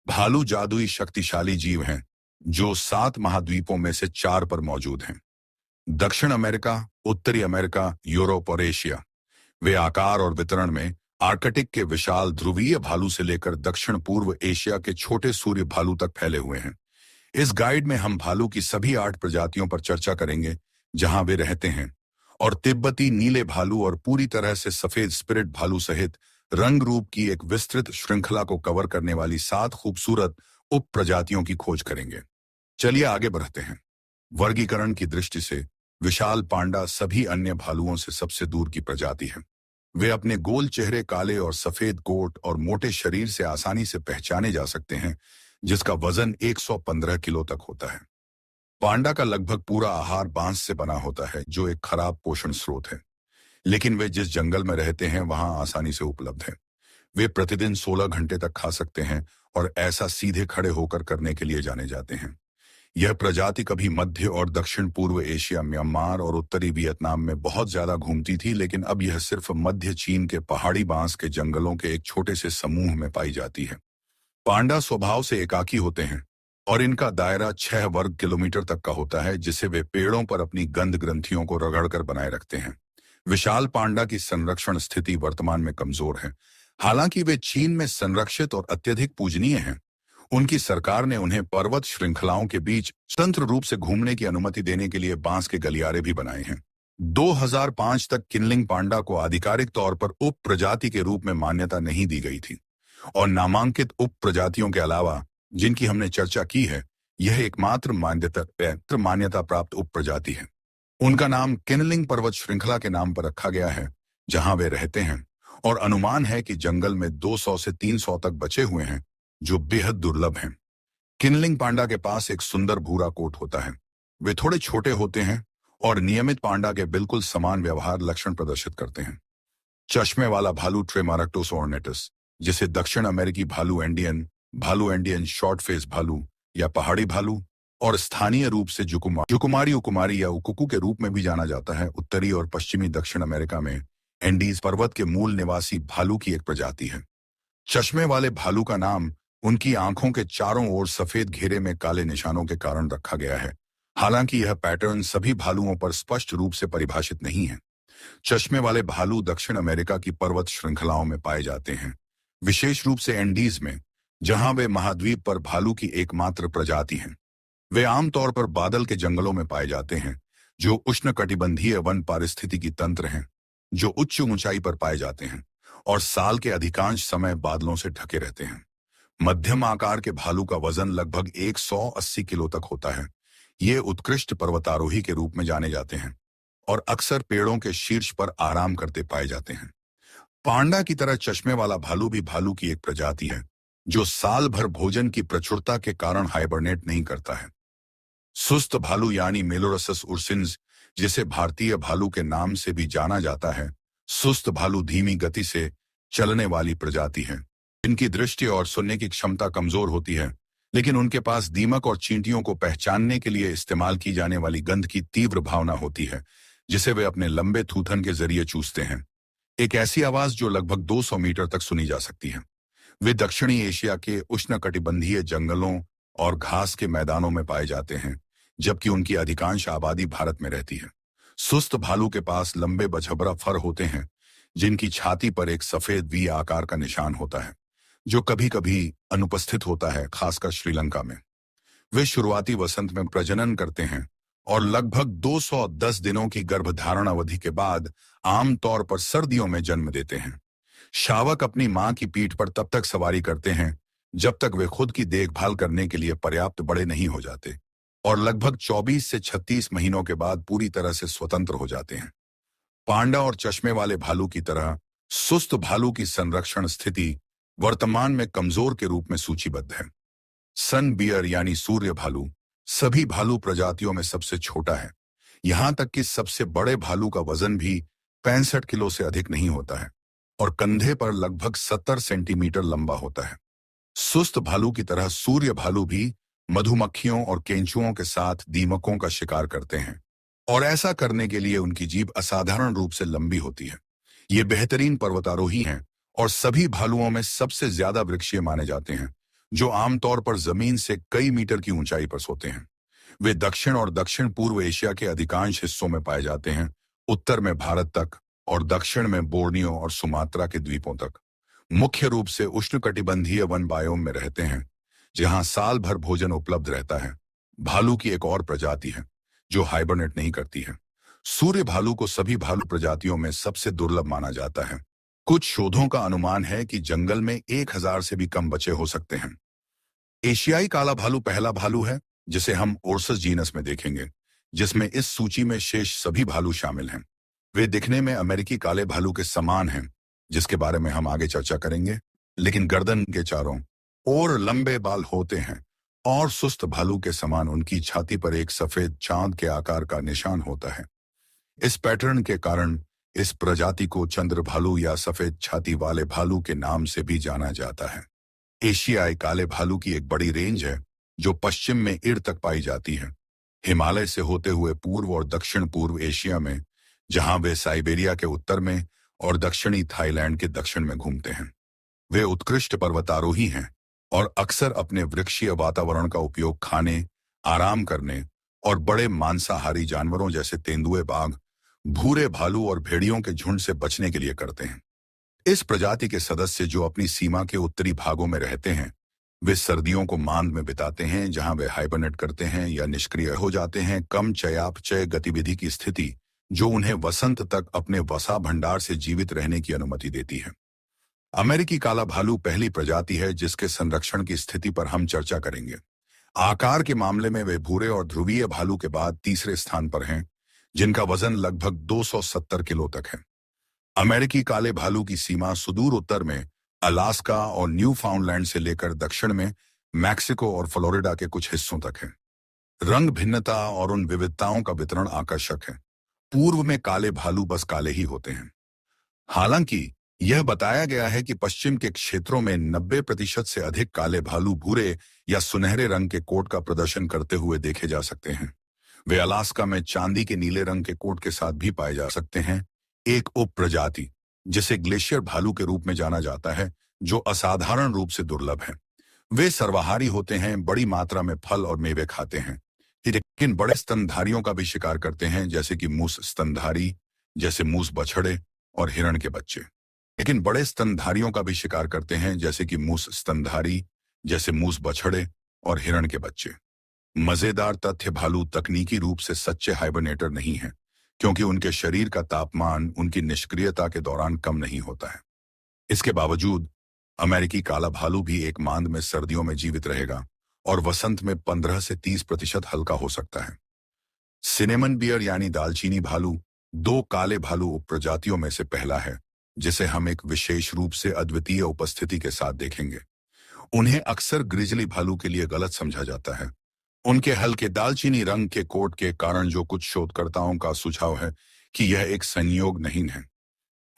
भालू जादुई शक्तिशाली जीव हैं जो 7 महाद्वीपों में से 4 पर मौजूद हैं। दक्षिण अमेरिका, उत्तरी अमेरिका, यूरोप और एशिया। वे आकार और वितरण में आर्कटिक के विशाल ध्रुवीय भालू से लेकर दक्षिण पूर्व एशिया के छोटे सूर्य भालू तक फैले हुए हैं। इस गाइड में हम भालू की सभी 8 प्रजातियों पर चर्चा करेंगे जहां वे रहते हैं, और तिब्बती नीले भालू और पूरी तरह से सफेद स्पिरिट भालू सहित रंग रूप की एक विस्तृत श्रृंखला को कवर करने वाली 7 खूबसूरत उप प्रजातियों की खोज करेंगे। चलिए आगे बढ़ते हैं। वर्गीकरण की दृष्टि से विशाल पांडा सभी अन्य भालुओं से सबसे दूर की प्रजाति है। वे अपने गोल चेहरे, काले और सफेद कोट और मोटे शरीर से आसानी से पहचाने जा सकते हैं, जिसका वजन 115 किलो तक होता है। पांडा का लगभग पूरा आहार बांस से बना होता है, जो एक खराब पोषण स्रोत है, लेकिन वे जिस जंगल में रहते हैं वहां आसानी से उपलब्ध है। वे प्रतिदिन 16 घंटे तक खा सकते हैं और ऐसा सीधे खड़े होकर करने के लिए जाने जाते हैं। यह प्रजाति कभी मध्य और दक्षिण पूर्व एशिया, म्यांमार और उत्तरी वियतनाम में बहुत ज्यादा घूमती थी, लेकिन अब यह सिर्फ मध्य चीन के पहाड़ी बांस के जंगलों के एक छोटे से समूह में पाई जाती है। पांडा स्वभाव से एकाकी होते हैं और इनका दायरा 6 वर्ग किलोमीटर तक का होता है, जिसे वे पेड़ों पर अपनी गंध ग्रंथियों को रगड़कर बनाए रखते हैं। विशाल पांडा की संरक्षण स्थिति वर्तमान में कमजोर है। हालांकि वे चीन में संरक्षित और अत्यधिक पूजनीय हैं। उनकी सरकार ने उन्हें पर्वत श्रृंखलाओं के बीच स्वतंत्र रूप से घूमने की अनुमति देने के लिए बांस के गलियारे भी बनाए हैं। 2005 तक किनलिंग पांडा को आधिकारिक तौर पर उप प्रजाति के रूप में मान्यता नहीं दी गई थी, और नामांकित उप प्रजातियों के अलावा जिनकी हमने चर्चा की है, यह एकमात्र मान्यता प्राप्त उप प्रजाति है। उनका नाम किनलिंग पर्वत श्रृंखला के नाम पर रखा गया है जहां वे रहते हैं, और अनुमान है कि जंगल में 200 से 300 तक बचे हुए हैं, जो बेहद दुर्लभ हैं। किनलिंग पांडा के पास एक सुंदर भूरा कोट होता है। वे थोड़े छोटे होते हैं और नियमित पांडा के बिल्कुल समान व्यवहार लक्षण प्रदर्शित करते हैं। चश्मे वाला भालू ट्रेमारक्टोस ऑर्नेटस, जिसे दक्षिण अमेरिकी भालू एंडियन शॉर्ट फेस भालू या पहाड़ी भालू और स्थानीय रूप से जुकुमारी उकुमारी या उकुकू के रूप में भी जाना जाता है, उत्तरी और पश्चिमी दक्षिण अमेरिका में एंडीज पर्वत के मूल निवासी भालू की एक प्रजाति है। चश्मे वाले भालू का नाम उनकी आंखों के चारों ओर सफेद घेरे में काले निशानों के कारण रखा गया है। हालांकि यह पैटर्न सभी भालुओं पर स्पष्ट रूप से परिभाषित नहीं है। चश्मे वाले भालू दक्षिण अमेरिका की पर्वत श्रृंखलाओं में पाए जाते हैं, विशेष रूप से एंडीज में, जहां वे महाद्वीप पर भालू की एकमात्र प्रजाति हैं। वे आमतौर पर बादल के जंगलों में पाए जाते हैं, जो उष्णकटिबंधीय वन पारिस्थितिकी तंत्र हैं, जो उच्च ऊंचाई पर पाए जाते हैं और साल के अधिकांश समय बादलों से ढके रहते हैं। मध्यम आकार के भालू का वजन लगभग 180 किलो तक होता है। ये उत्कृष्ट पर्वतारोही के रूप में जाने जाते हैं और अक्सर पेड़ों के शीर्ष पर आराम करते पाए जाते हैं। पांडा की तरह चश्मे वाला भालू भी भालू की एक प्रजाति है, जो साल भर भोजन की प्रचुरता के कारण हाइबरनेट नहीं करता है। सुस्त भालू यानी मेलोरसस उर्सिन्स, जिसे भारतीय भालू के नाम से भी जाना जाता है, सुस्त भालू धीमी गति से चलने वाली प्रजाति है। इनकी दृष्टि और सुनने की क्षमता कमजोर होती है, लेकिन उनके पास दीमक और चींटियों को पहचानने के लिए इस्तेमाल की जाने वाली गंध की तीव्र भावना होती है, जिसे वे अपने लंबे थूथन के जरिए चूसते हैं। एक ऐसी आवाज जो लगभग 200 मीटर तक सुनी जा सकती है। वे दक्षिणी एशिया के उष्णकटिबंधीय जंगलों और घास के मैदानों में पाए जाते हैं, जबकि उनकी अधिकांश आबादी भारत में रहती है। सुस्त भालू के पास लंबे बछबरा फर होते हैं, जिनकी छाती पर एक सफेद वी आकार का निशान होता है, जो कभी कभी अनुपस्थित होता है, खासकर श्रीलंका में। वे शुरुआती वसंत में प्रजनन करते हैं और लगभग 210 दिनों की गर्भधारण अवधि के बाद आमतौर पर सर्दियों में जन्म देते हैं। शावक अपनी मां की पीठ पर तब तक सवारी करते हैं जब तक वे खुद की देखभाल करने के लिए पर्याप्त बड़े नहीं हो जाते, और लगभग 24 से 36 महीनों के बाद पूरी तरह से स्वतंत्र हो जाते हैं। पांडा और चश्मे वाले भालू की तरह सुस्त भालू की संरक्षण स्थिति वर्तमान में कमजोर के रूप में सूचीबद्ध है। सन बियर यानी सूर्य भालू सभी भालू प्रजातियों में सबसे छोटा है। यहां तक कि सबसे बड़े भालू का वजन भी 65 किलो से अधिक नहीं होता है और कंधे पर लगभग 70 सेंटीमीटर लंबा होता है। सुस्त भालू की तरह सूर्य भालू भी मधुमक्खियों और केंचुओं के साथ दीमकों का शिकार करते हैं, और ऐसा करने के लिए उनकी जीभ असाधारण रूप से लंबी होती है। ये बेहतरीन पर्वतारोही हैं और सभी भालुओं में सबसे ज्यादा वृक्षीय माने जाते हैं, जो आमतौर पर जमीन से कई मीटर की ऊंचाई पर सोते हैं। वे दक्षिण और दक्षिण पूर्व एशिया के अधिकांश हिस्सों में पाए जाते हैं, उत्तर में भारत तक और दक्षिण में बोर्नियो और सुमात्रा के द्वीपों तक। मुख्य रूप से उष्णकटिबंधीय वन बायोम में रहते हैं, जहां साल भर भोजन उपलब्ध रहता है। भालू की एक और प्रजाति है जो हाइबरनेट नहीं करती है। सूर्य भालू को सभी भालू प्रजातियों में सबसे दुर्लभ माना जाता है। कुछ शोधों का अनुमान है कि जंगल में 1000 से भी कम बचे हो सकते हैं। एशियाई काला भालू पहला भालू है जिसे हम ओर्सस जीनस में देखेंगे, जिसमें इस सूची में शेष सभी भालू शामिल हैं। वे दिखने में अमेरिकी काले भालू के समान हैं, जिसके बारे में हम आगे चर्चा करेंगे, लेकिन गर्दन के चारों ओर लंबे बाल होते हैं और सुस्त भालू के समान उनकी छाती पर एक सफेद चांद के आकार का निशान होता है। इस पैटर्न के कारण इस प्रजाति को चंद्र भालू या सफेद छाती वाले भालू के नाम से भी जाना जाता है। एशियाई काले भालू की एक बड़ी रेंज है जो पश्चिम में इर तक पाई जाती है, हिमालय से होते हुए पूर्व और दक्षिण पूर्व एशिया में, जहां वे साइबेरिया के उत्तर में और दक्षिणी थाईलैंड के दक्षिण में घूमते हैं। वे उत्कृष्ट पर्वतारोही हैं और अक्सर अपने वृक्षीय वातावरण का उपयोग खाने, आराम करने और बड़े मांसाहारी जानवरों जैसे तेंदुए, बाघ, भूरे भालू और भेड़ियों के झुंड से बचने के लिए करते हैं। इस प्रजाति के सदस्य जो अपनी सीमा के उत्तरी भागों में रहते हैं, वे सर्दियों को मांद में बिताते हैं, जहां वे हाइबरनेट करते हैं या निष्क्रिय हो जाते हैं। कम चयापचय गतिविधि की स्थिति जो उन्हें वसंत तक अपने वसा भंडार से जीवित रहने की अनुमति देती है। अमेरिकी काला भालू पहली प्रजाति है जिसके संरक्षण की स्थिति पर हम चर्चा करेंगे। आकार के मामले में वे भूरे और ध्रुवीय भालू के बाद तीसरे स्थान पर हैं, जिनका वजन लगभग 270 किलो तक है। अमेरिकी काले भालू की सीमा सुदूर उत्तर में अलास्का और न्यूफाउंडलैंड से लेकर दक्षिण में मैक्सिको और फ्लोरिडा के कुछ हिस्सों तक है। रंग भिन्नता और उन विविधताओं का वितरण आकर्षक है। पूर्व में काले भालू बस काले ही होते हैं। हालांकि यह बताया गया है कि पश्चिम के क्षेत्रों में 90% से अधिक काले भालू भूरे या सुनहरे रंग के कोट का प्रदर्शन करते हुए देखे जा सकते हैं। वे अलास्का में चांदी के नीले रंग के कोट के साथ भी पाए जा सकते हैं। एक उप प्रजाति जिसे ग्लेशियर भालू के रूप में जाना जाता है, जो असाधारण रूप से दुर्लभ है। वे सर्वाहारी होते हैं, बड़ी मात्रा में फल और मेवे खाते हैं, लेकिन बड़े स्तनधारियों का भी शिकार करते हैं, जैसे कि मूस स्तनधारी, जैसे मूस बछड़े और हिरण के बच्चे। लेकिन बड़े स्तनधारियों का भी शिकार करते हैं, जैसे कि मूस स्तनधारी, जैसे मूस बछड़े और हिरण के बच्चे। मजेदार तथ्य, भालू तकनीकी रूप से सच्चे हाइबरनेटर नहीं हैं, क्योंकि उनके शरीर का तापमान उनकी निष्क्रियता के दौरान कम नहीं होता है। इसके बावजूद अमेरिकी काला भालू भी एक मांद में सर्दियों में जीवित रहेगा और वसंत में 15 से 30% हल्का हो सकता है। सिनेमन बियर यानी दालचीनी भालू दो काले भालू उपप्रजातियों में से पहला है, जिसे हम एक विशेष रूप से अद्वितीय उपस्थिति के साथ देखेंगे। उन्हें अक्सर ग्रिजली भालू के लिए गलत समझा जाता है। उनके हल्के दालचीनी रंग के कोट के कारण, जो कुछ शोधकर्ताओं का सुझाव है कि यह एक संयोग नहीं है।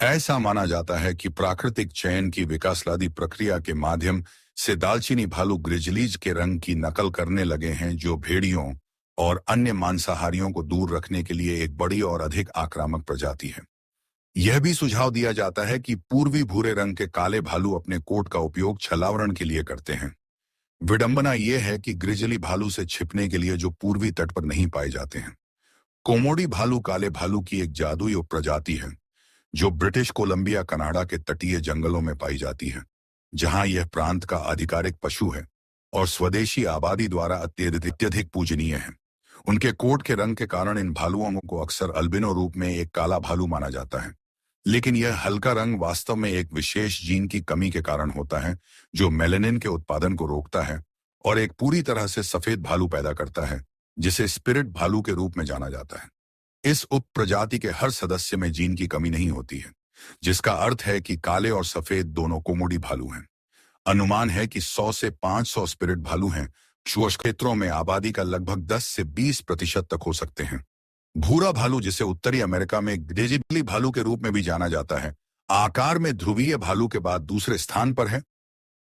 ऐसा माना जाता है कि प्राकृतिक चयन की विकासवादी प्रक्रिया के माध्यम से दालचीनी भालू ग्रिजलीज के रंग की नकल करने लगे हैं, जो भेड़ियों और अन्य मांसाहारियों को दूर रखने के लिए एक बड़ी और अधिक आक्रामक प्रजाति है। यह भी सुझाव दिया जाता है कि पूर्वी भूरे रंग के काले भालू अपने कोट का उपयोग छलावरण के लिए करते हैं। विडंबना यह है कि ग्रिजली भालू से छिपने के लिए जो पूर्वी तट पर नहीं पाए जाते हैं। कोमोडी भालू काले भालू की एक जादुई उपप्रजाति है, जो ब्रिटिश कोलंबिया कनाडा के तटीय जंगलों में पाई जाती है, जहां यह प्रांत का आधिकारिक पशु है और स्वदेशी आबादी द्वारा अत्यधिक पूजनीय है। उनके कोट के रंग के कारण इन भालुओं को अक्सर अल्बिनो रूप में एक काला भालू माना जाता है, लेकिन यह हल्का रंग वास्तव में एक विशेष जीन की कमी के कारण होता है, जो मेलानिन के उत्पादन को रोकता है और एक पूरी तरह से सफेद भालू पैदा करता है, जिसे स्पिरिट भालू के रूप में जाना जाता है। इस उप प्रजाति के हर सदस्य में जीन की कमी नहीं होती है, जिसका अर्थ है कि काले और सफेद दोनों कोमोडी भालू हैं। अनुमान है कि 100 से 500 स्पिरिट भालू हैं, जो क्षेत्रों में आबादी का लगभग 10 से 20% तक हो सकते हैं। भूरा भालू, जिसे उत्तरी अमेरिका में ग्रिजली भालू के रूप में भी जाना जाता है, आकार में ध्रुवीय भालू के बाद दूसरे स्थान पर है।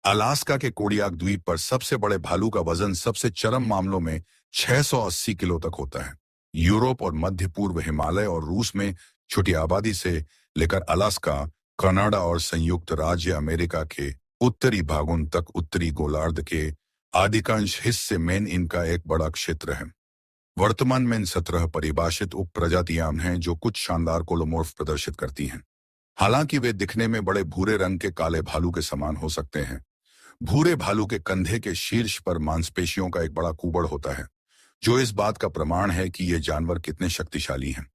अलास्का के कोडियाक द्वीप पर सबसे बड़े भालू का वजन सबसे चरम मामलों में 680 किलो तक होता है। यूरोप और मध्य पूर्व, हिमालय और रूस में छोटी आबादी से लेकर अलास्का, कनाडा और संयुक्त राज्य अमेरिका के उत्तरी भागों तक उत्तरी गोलार्ध के अधिकांश हिस्से में इनका एक बड़ा क्षेत्र है। वर्तमान में इन 17 परिभाषित उप प्रजातियां हैं जो कुछ शानदार कोलोमोर्फ प्रदर्शित करती हैं। हालांकि वे दिखने में बड़े भूरे रंग के काले भालू के समान हो सकते हैं। भूरे भालू के कंधे के शीर्ष पर मांसपेशियों का एक बड़ा कुबड़ होता है, जो इस बात का प्रमाण है कि ये जानवर कितने शक्तिशाली हैं।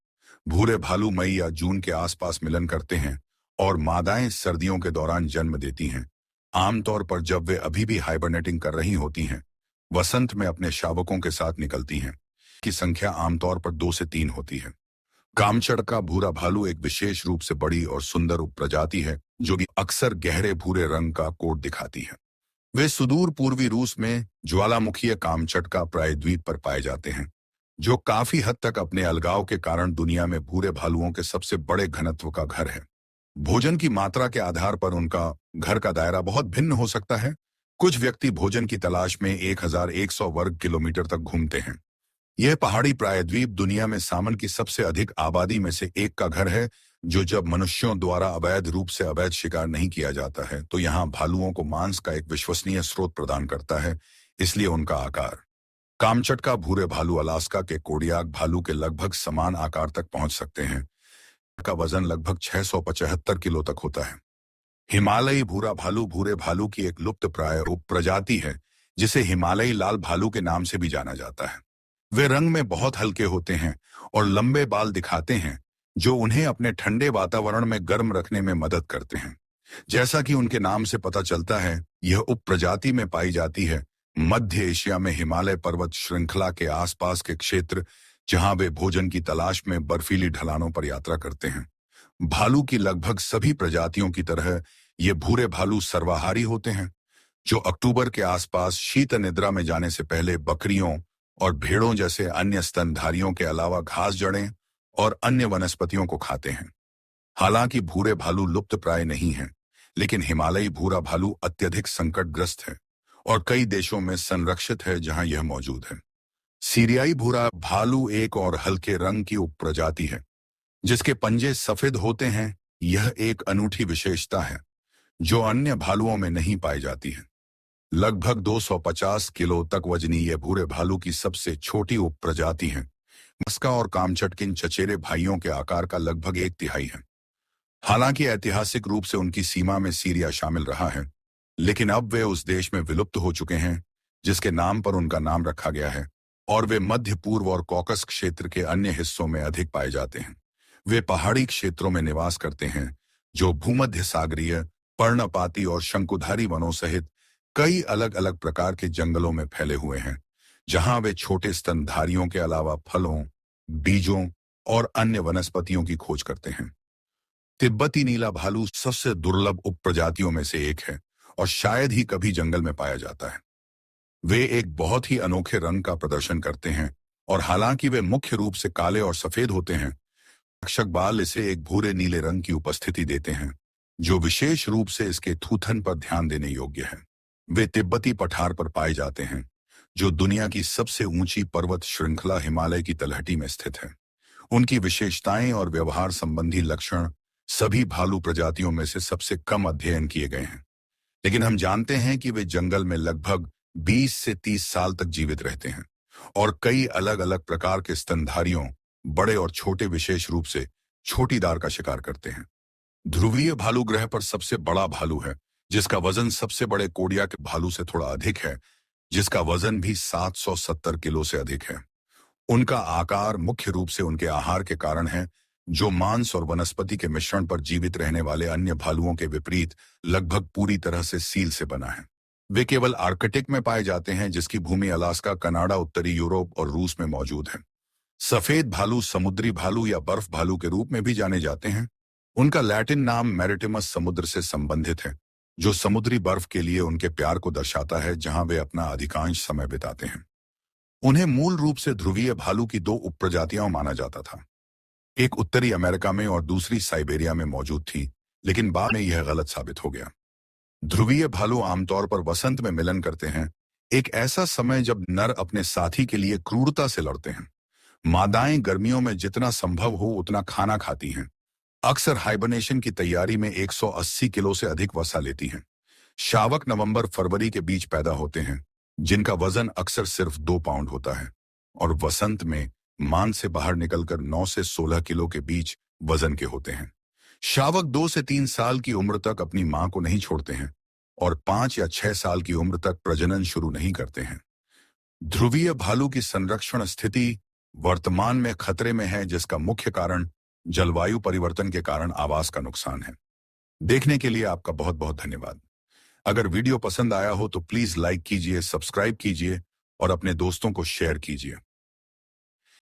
भूरे भालू मई या जून के आसपास मिलन करते हैं और मादाएं सर्दियों के दौरान जन्म देती हैं। आमतौर पर जब वे अभी भी हाइबरनेटिंग कर रही होती हैं, वसंत में अपने शावकों के साथ निकलती हैं। की संख्या आमतौर पर 2 से 3 होती है। कामचड़का भूरा भालू एक विशेष रूप से बड़ी और सुंदर उपप्रजाति है जो कि अक्सर गहरे भूरे रंग का कोट दिखाती है। वे सुदूर पूर्वी रूस में ज्वालामुखीय कामचटका प्रायद्वीप पर पाए जाते हैं, जो काफी हद तक अपने अलगाव के कारण दुनिया में भूरे भालुओं के सबसे बड़े घनत्व का घर है। भोजन की मात्रा के आधार पर उनका घर का दायरा बहुत भिन्न हो सकता है। कुछ व्यक्ति भोजन की तलाश में 1100 वर्ग किलोमीटर तक घूमते हैं। यह पहाड़ी प्रायद्वीप दुनिया में सामन की सबसे अधिक आबादी में से एक का घर है, जो जब मनुष्यों द्वारा अवैध रूप से अवैध शिकार नहीं किया जाता है तो यहाँ भालुओं को मांस का एक विश्वसनीय स्रोत प्रदान करता है, इसलिए उनका आकार। कामचटका भूरे भालू अलास्का के कोडियाक भालू के लगभग समान आकार तक पहुंच सकते हैं। का वजन लगभग 675 किलो तक होता है। हिमालयी भूरा भालू भूरे भालू की एक लुप्त प्राय उप प्रजाति है, जिसे हिमालयी लाल भालू के नाम से भी जाना जाता है। वे रंग में बहुत हल्के होते हैं और लंबे बाल दिखाते हैं, जो उन्हें अपने ठंडे वातावरण में गर्म रखने में मदद करते हैं। जैसा कि उनके नाम से पता चलता है, यह उप प्रजाति में पाई जाती है मध्य एशिया में हिमालय पर्वत श्रृंखला के आसपास के क्षेत्र, जहां वे भोजन की तलाश में बर्फीली ढलानों पर यात्रा करते हैं। भालू की लगभग सभी प्रजातियों की तरह ये भूरे भालू सर्वाहारी होते हैं, जो अक्टूबर के आसपास शीत निद्रा में जाने से पहले बकरियों और भेड़ों जैसे अन्य स्तनधारियों के अलावा घास, जड़ें और अन्य वनस्पतियों को खाते हैं। हालांकि भूरे भालू लुप्त प्राय नहीं हैं, लेकिन हिमालयी भूरा भालू अत्यधिक संकटग्रस्त है और कई देशों में संरक्षित है जहां यह मौजूद है। सीरियाई भूरा भालू एक और हल्के रंग की उपप्रजाति है, जिसके पंजे सफेद होते हैं। यह एक अनूठी विशेषता है जो अन्य भालुओं में नहीं पाई जाती है। लगभग 250 किलो तक वजनी ये भूरे भालू की सबसे छोटी उपप्रजाति है। मस्का और कामचटकिन चचेरे भाइयों के आकार का लगभग 1/3 है। हालांकि ऐतिहासिक रूप से उनकी सीमा में सीरिया शामिल रहा है, लेकिन अब वे उस देश में विलुप्त हो चुके हैं जिसके नाम पर उनका नाम रखा गया है, और वे मध्य पूर्व और कॉकस क्षेत्र के अन्य हिस्सों में अधिक पाए जाते हैं। वे पहाड़ी क्षेत्रों में निवास करते हैं, जो भूमध्य सागरीय, पर्णपाती और शंकुधारी वनों सहित कई अलग अलग प्रकार के जंगलों में फैले हुए हैं, जहां वे छोटे स्तनधारियों के अलावा फलों, बीजों और अन्य वनस्पतियों की खोज करते हैं। तिब्बती नीला भालू सबसे दुर्लभ उपप्रजातियों में से एक है और शायद ही कभी जंगल में पाया जाता है। वे एक बहुत ही अनोखे रंग का प्रदर्शन करते हैं और हालांकि वे मुख्य रूप से काले और सफेद होते हैं, रक्षक बाल इसे एक भूरे नीले रंग की उपस्थिति देते हैं, जो विशेष रूप से इसके थूथन पर ध्यान देने योग्य है। वे तिब्बती पठार पर पाए जाते हैं, जो दुनिया की सबसे ऊंची पर्वत श्रृंखला हिमालय की तलहटी में स्थित है। उनकी विशेषताएं और व्यवहार संबंधी लक्षण सभी भालू प्रजातियों में से सबसे कम अध्ययन किए गए हैं, लेकिन हम जानते हैं कि वे जंगल में लगभग 20 से 30 साल तक जीवित रहते हैं और कई अलग अलग प्रकार के स्तनधारियों, बड़े और छोटे, विशेष रूप से छोटीदार का शिकार करते हैं। ध्रुवीय भालू ग्रह पर सबसे बड़ा भालू है, जिसका वजन सबसे बड़े कोडिया के भालू से थोड़ा अधिक है, जिसका वजन भी 770 किलो से अधिक है। उनका आकार मुख्य रूप से उनके आहार के कारण है, जो मांस और वनस्पति के मिश्रण पर जीवित रहने वाले अन्य भालुओं के विपरीत लगभग पूरी तरह से सील से बना है। वे केवल आर्कटिक में पाए जाते हैं, जिसकी भूमि अलास्का, कनाडा, उत्तरी यूरोप और रूस में मौजूद है। सफेद भालू समुद्री भालू या बर्फ भालू के रूप में भी जाने जाते हैं। उनका लैटिन नाम मैरिटिमस समुद्र से संबंधित है, जो समुद्री बर्फ के लिए उनके प्यार को दर्शाता है, जहां वे अपना अधिकांश समय बिताते हैं। उन्हें मूल रूप से ध्रुवीय भालू की 2 उपप्रजातियां माना जाता था। एक उत्तरी अमेरिका में और दूसरी साइबेरिया में मौजूद थी, लेकिन बाद में यह गलत साबित हो गया। ध्रुवीय भालू आमतौर पर वसंत में मिलन करते हैं, एक ऐसा समय जब नर अपने साथी के लिए क्रूरता से लड़ते हैं। मादाएं गर्मियों में जितना संभव हो उतना खाना खाती हैं। अक्सर हाइबरनेशन की तैयारी में 180 किलो से अधिक वसा लेती हैं। शावक नवंबर फरवरी के बीच पैदा होते हैं, जिनका वजन अक्सर सिर्फ 2 पाउंड होता है, और वसंत में मान से बाहर निकलकर 9 से 16 किलो के बीच वजन के होते हैं। शावक 2 से 3 साल की उम्र तक अपनी मां को नहीं छोड़ते हैं और 5 या 6 साल की उम्र तक प्रजनन शुरू नहीं करते हैं। ध्रुवीय भालू की संरक्षण स्थिति वर्तमान में खतरे में है, जिसका मुख्य कारण जलवायु परिवर्तन के कारण आवास का नुकसान है। देखने के लिए आपका बहुत बहुत धन्यवाद। अगर वीडियो पसंद आया हो तो प्लीज लाइक कीजिए, सब्सक्राइब कीजिए और अपने दोस्तों को शेयर कीजिए।